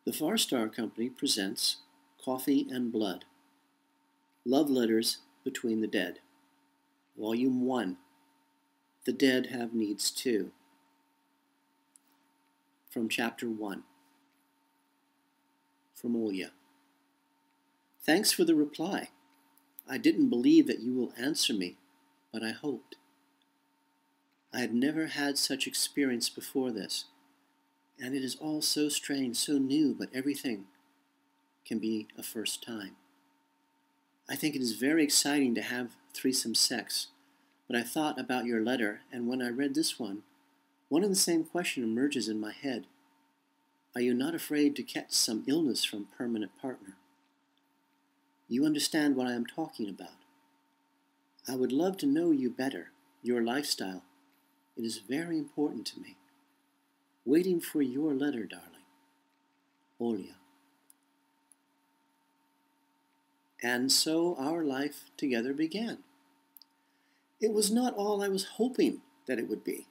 The Far Star Company presents Coffee and Blood, Love Letters Between the Dead, Volume 1, The Dead Have Needs Too, from Chapter 1, from Olya. Thanks for the reply. I didn't believe that you will answer me, but I hoped. I had never had such experience before this, and it is all so strange, so new, but everything can be a first time. I think it is very exciting to have threesome sex, but I thought about your letter, and when I read this one and the same question emerges in my head. Are you not afraid to catch some illness from permanent partner? You understand what I am talking about. I would love to know you better, your lifestyle. It is very important to me. Waiting for your letter, darling. Olya. And so our life together began. It was not all I was hoping that it would be.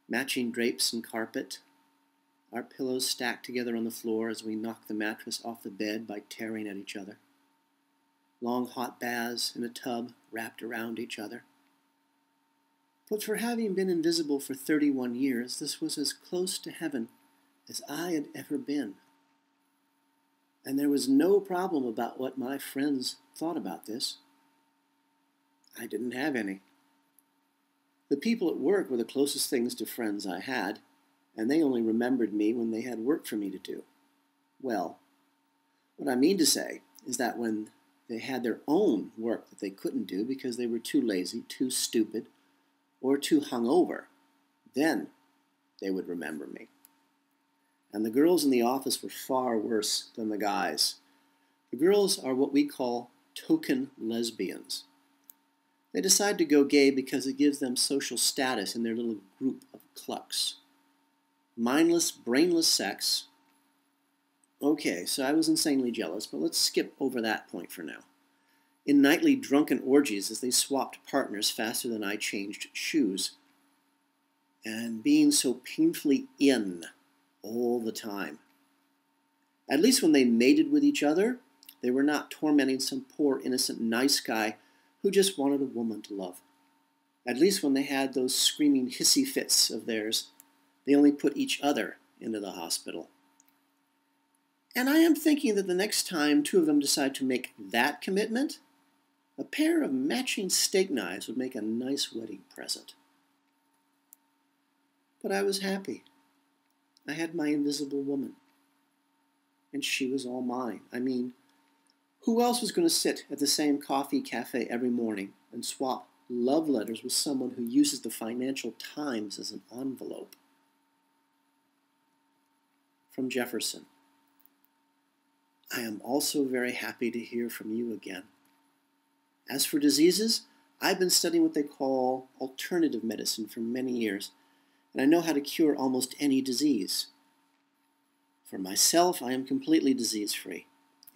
Matching drapes and carpet, our pillows stacked together on the floor as we knocked the mattress off the bed by tearing at each other. Long hot baths in a tub wrapped around each other. But for having been invisible for 31 years, this was as close to heaven as I had ever been. And there was no problem about what my friends thought about this. I didn't have any. The people at work were the closest things to friends I had, and they only remembered me when they had work for me to do. Well, what I mean to say is that when they had their own work that they couldn't do because they were too lazy, too stupid, or too hungover, then they would remember me. And the girls in the office were far worse than the guys. The girls are what we call token lesbians. They decide to go gay because it gives them social status in their little group of clucks. Mindless, brainless sex. Okay, so I was insanely jealous, but let's skip over that point for now. In nightly drunken orgies as they swapped partners faster than I changed shoes. And being so painfully in all the time. At least when they mated with each other, they were not tormenting some poor innocent nice guy who just wanted a woman to love. At least when they had those screaming hissy fits of theirs, they only put each other into the hospital. And I am thinking that the next time two of them decide to make that commitment, a pair of matching steak knives would make a nice wedding present. But I was happy. I had my invisible woman. And she was all mine. I mean, who else was going to sit at the same coffee cafe every morning and swap love letters with someone who uses the Financial Times as an envelope? From Jefferson. I am also very happy to hear from you again. As for diseases, I've been studying what they call alternative medicine for many years, and I know how to cure almost any disease. For myself, I am completely disease-free,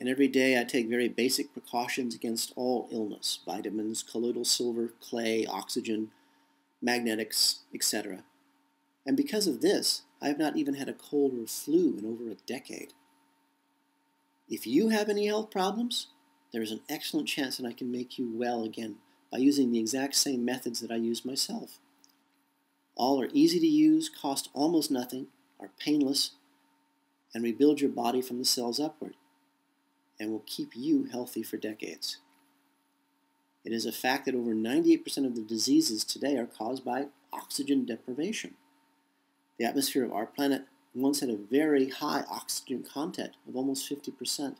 and every day I take very basic precautions against all illness, vitamins, colloidal silver, clay, oxygen, magnetics, etc. And because of this, I have not even had a cold or flu in over a decade. If you have any health problems, there is an excellent chance that I can make you well again by using the exact same methods that I use myself. All are easy to use, cost almost nothing, are painless, and rebuild your body from the cells upward, and will keep you healthy for decades. It is a fact that over 98% of the diseases today are caused by oxygen deprivation. The atmosphere of our planet once had a very high oxygen content of almost 50%,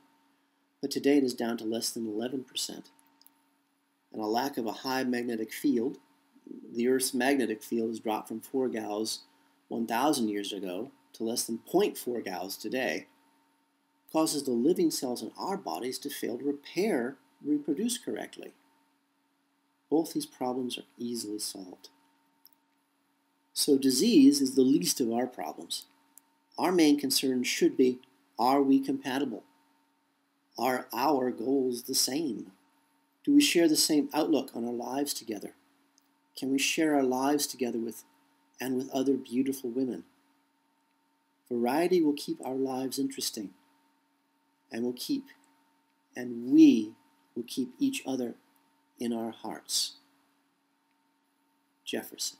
but today it is down to less than 11%. And a lack of a high magnetic field, the Earth's magnetic field has dropped from 4 gauss 1,000 years ago to less than 0.4 gauss today, causes the living cells in our bodies to fail to repair and reproduce correctly. Both these problems are easily solved. So disease is the least of our problems. Our main concern should be, are we compatible? Are our goals the same? Do we share the same outlook on our lives together? Can we share our lives together with other beautiful women? Variety will keep our lives interesting, and we will keep each other in our hearts. Jefferson.